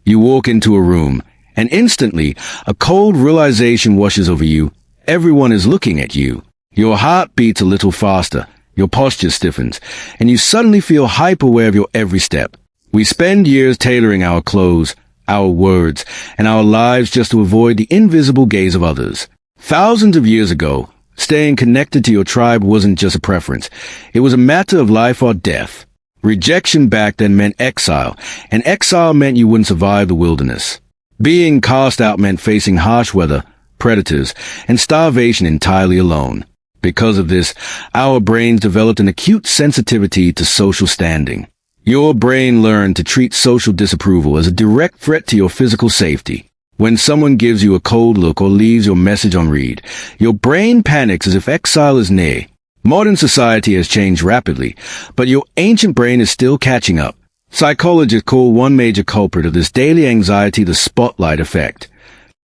You walk into a room, and instantly, a cold realization washes over you. Everyone is looking at you. Your heart beats a little faster, your posture stiffens, and you suddenly feel hyper-aware of your every step. We spend years tailoring our clothes, our words, and our lives just to avoid the invisible gaze of others. Thousands of years ago, staying connected to your tribe wasn't just a preference. It was a matter of life or death. Rejection back then meant exile, and exile meant you wouldn't survive the wilderness. Being cast out meant facing harsh weather, predators, and starvation entirely alone. Because of this, our brains developed an acute sensitivity to social standing. Your brain learned to treat social disapproval as a direct threat to your physical safety. When someone gives you a cold look or leaves your message unread, your brain panics as if exile is near. Modern society has changed rapidly, but your ancient brain is still catching up. Psychologists call one major culprit of this daily anxiety the spotlight effect.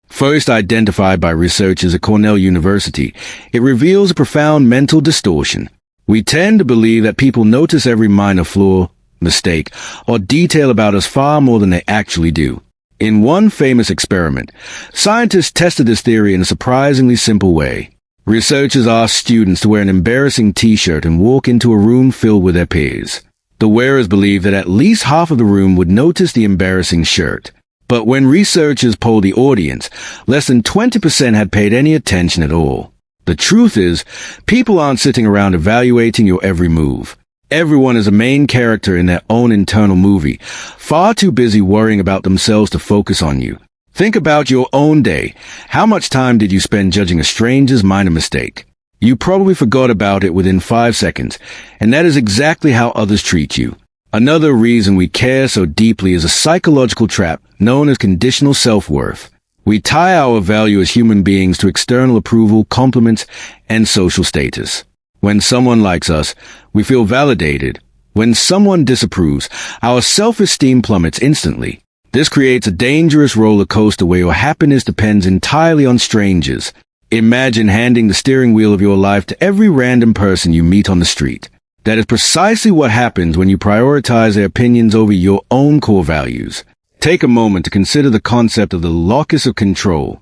First identified by researchers at Cornell University, it reveals a profound mental distortion. We tend to believe that people notice every minor flaw, mistake, or detail about us far more than they actually do. In one famous experiment, scientists tested this theory in a surprisingly simple way. Researchers asked students to wear an embarrassing t-shirt and walk into a room filled with their peers. The wearers believed that at least half of the room would notice the embarrassing shirt. But when researchers polled the audience, less than 20% had paid any attention at all. The truth is, people aren't sitting around evaluating your every move. Everyone is a main character in their own internal movie, far too busy worrying about themselves to focus on you. Think about your own day. How much time did you spend judging a stranger's minor mistake? You probably forgot about it within 5 seconds, and that is exactly how others treat you. Another reason we care so deeply is a psychological trap known as conditional self-worth. We tie our value as human beings to external approval, compliments, and social status. When someone likes us, we feel validated. When someone disapproves, our self-esteem plummets instantly. This creates a dangerous roller coaster where your happiness depends entirely on strangers. Imagine handing the steering wheel of your life to every random person you meet on the street. That is precisely what happens when you prioritize their opinions over your own core values. Take a moment to consider the concept of the locus of control.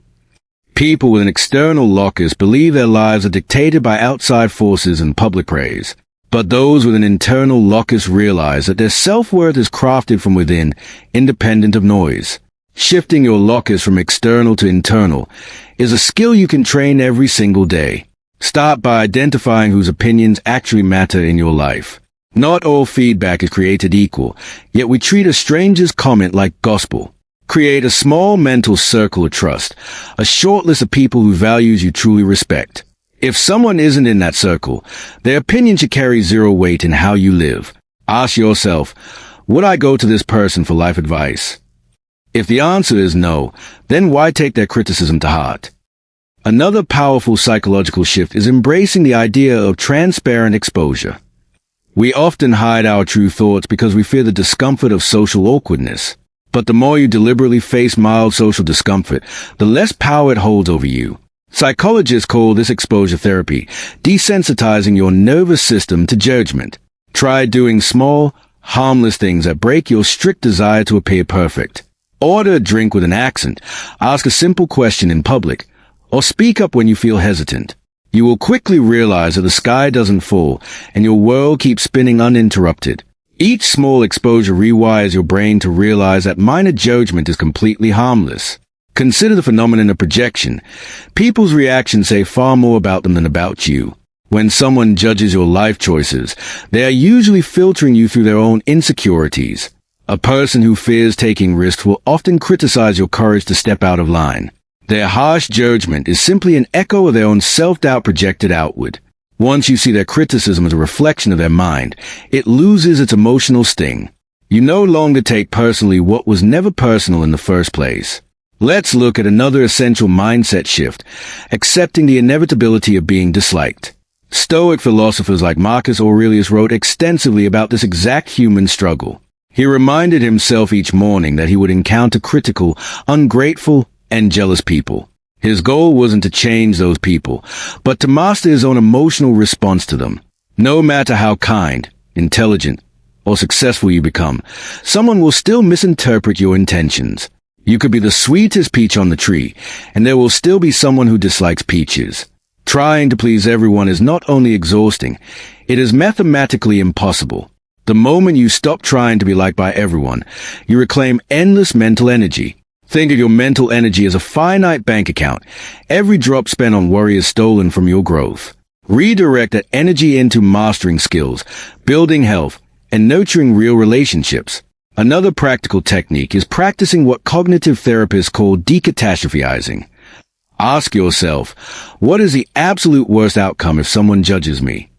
People with an external locus believe their lives are dictated by outside forces and public praise. But those with an internal locus realize that their self-worth is crafted from within, independent of noise. Shifting your locus from external to internal is a skill you can train every single day. Start by identifying whose opinions actually matter in your life. Not all feedback is created equal, yet we treat a stranger's comment like gospel. Create a small mental circle of trust, a short list of people whose values you truly respect. If someone isn't in that circle, their opinion should carry zero weight in how you live. Ask yourself, would I go to this person for life advice? If the answer is no, then why take their criticism to heart? Another powerful psychological shift is embracing the idea of transparent exposure. We often hide our true thoughts because we fear the discomfort of social awkwardness. But the more you deliberately face mild social discomfort, the less power it holds over you. Psychologists call this exposure therapy, desensitizing your nervous system to judgment. Try doing small, harmless things that break your strict desire to appear perfect. Order a drink with an accent, ask a simple question in public, or speak up when you feel hesitant. You will quickly realize that the sky doesn't fall, and your world keeps spinning uninterrupted. Each small exposure rewires your brain to realize that minor judgment is completely harmless. Consider the phenomenon of projection. People's reactions say far more about them than about you. When someone judges your life choices, they are usually filtering you through their own insecurities. A person who fears taking risks will often criticize your courage to step out of line. Their harsh judgment is simply an echo of their own self-doubt projected outward. Once you see their criticism as a reflection of their mind, it loses its emotional sting. You no longer take personally what was never personal in the first place. Let's look at another essential mindset shift, accepting the inevitability of being disliked. Stoic philosophers like Marcus Aurelius wrote extensively about this exact human struggle. He reminded himself each morning that he would encounter critical, ungrateful, and jealous people. His goal wasn't to change those people, but to master his own emotional response to them. No matter how kind, intelligent, or successful you become, someone will still misinterpret your intentions. You could be the sweetest peach on the tree, and there will still be someone who dislikes peaches. Trying to please everyone is not only exhausting, it is mathematically impossible. The moment you stop trying to be liked by everyone, you reclaim endless mental energy. Think of your mental energy as a finite bank account. Every drop spent on worry is stolen from your growth. Redirect that energy into mastering skills, building health, and nurturing real relationships. Another practical technique is practicing what cognitive therapists call decatastrophizing. Ask yourself, what is the absolute worst outcome if someone judges me?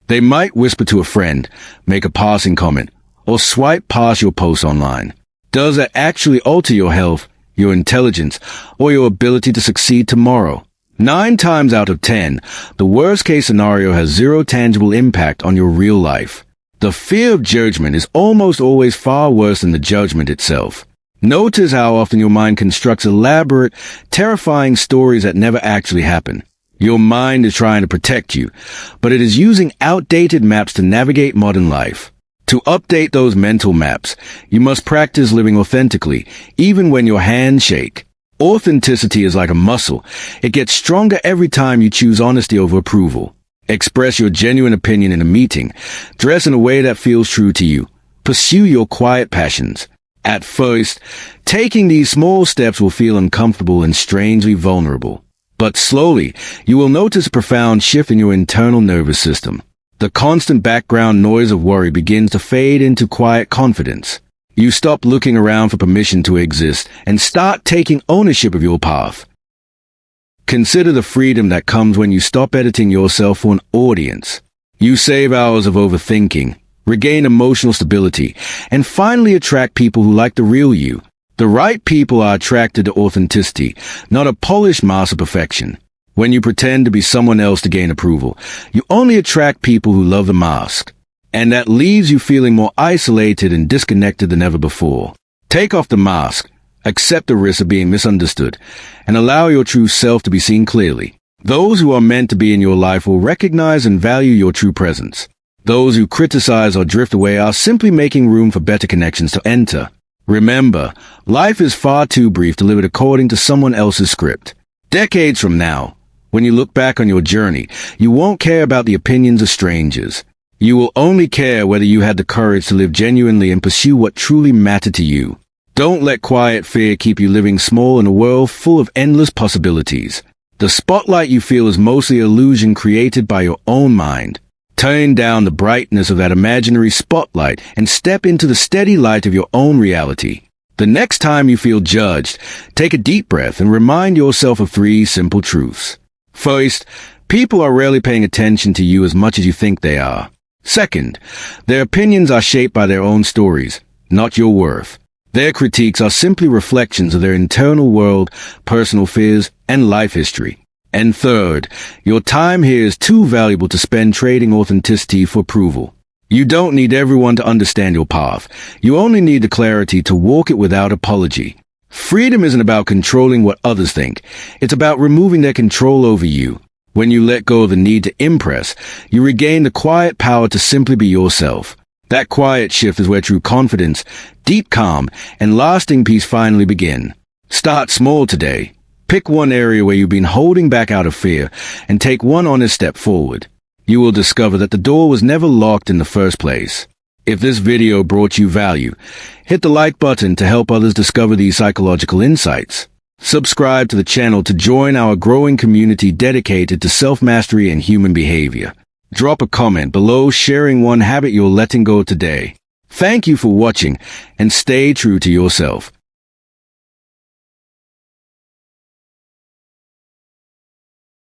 They might whisper to a friend, make a passing comment, or swipe past your post online. Does that actually alter your health, your intelligence, or your ability to succeed tomorrow? 9 times out of 10, the worst-case scenario has zero tangible impact on your real life. The fear of judgment is almost always far worse than the judgment itself. Notice how often your mind constructs elaborate, terrifying stories that never actually happen. Your mind is trying to protect you, but it is using outdated maps to navigate modern life. To update those mental maps, you must practice living authentically, even when your hands shake. Authenticity is like a muscle. It gets stronger every time you choose honesty over approval. Express your genuine opinion in a meeting. Dress in a way that feels true to you. Pursue your quiet passions. At first, taking these small steps will feel uncomfortable and strangely vulnerable. But slowly, you will notice a profound shift in your internal nervous system. The constant background noise of worry begins to fade into quiet confidence. You stop looking around for permission to exist and start taking ownership of your path. Consider the freedom that comes when you stop editing yourself for an audience. You save hours of overthinking, regain emotional stability, and finally attract people who like the real you. The right people are attracted to authenticity, not a polished mask of perfection. When you pretend to be someone else to gain approval, you only attract people who love the mask. And that leaves you feeling more isolated and disconnected than ever before. Take off the mask, accept the risk of being misunderstood, and allow your true self to be seen clearly. Those who are meant to be in your life will recognize and value your true presence. Those who criticize or drift away are simply making room for better connections to enter. Remember, life is far too brief to live it according to someone else's script. Decades from now, when you look back on your journey, you won't care about the opinions of strangers. You will only care whether you had the courage to live genuinely and pursue what truly mattered to you. Don't let quiet fear keep you living small in a world full of endless possibilities. The spotlight you feel is mostly an illusion created by your own mind. Turn down the brightness of that imaginary spotlight and step into the steady light of your own reality. The next time you feel judged, take a deep breath and remind yourself of 3 simple truths. First, people are rarely paying attention to you as much as you think they are. Second, their opinions are shaped by their own stories, not your worth. Their critiques are simply reflections of their internal world, personal fears, and life history. And third, your time here is too valuable to spend trading authenticity for approval. You don't need everyone to understand your path. You only need the clarity to walk it without apology. Freedom isn't about controlling what others think. It's about removing their control over you. When you let go of the need to impress, you regain the quiet power to simply be yourself. That quiet shift is where true confidence, deep calm, and lasting peace finally begin. Start small today. Pick one area where you've been holding back out of fear and take one honest step forward. You will discover that the door was never locked in the first place. If this video brought you value, hit the like button to help others discover these psychological insights. Subscribe to the channel to join our growing community dedicated to self-mastery and human behavior. Drop a comment below sharing one habit you're letting go today. Thank you for watching and stay true to yourself.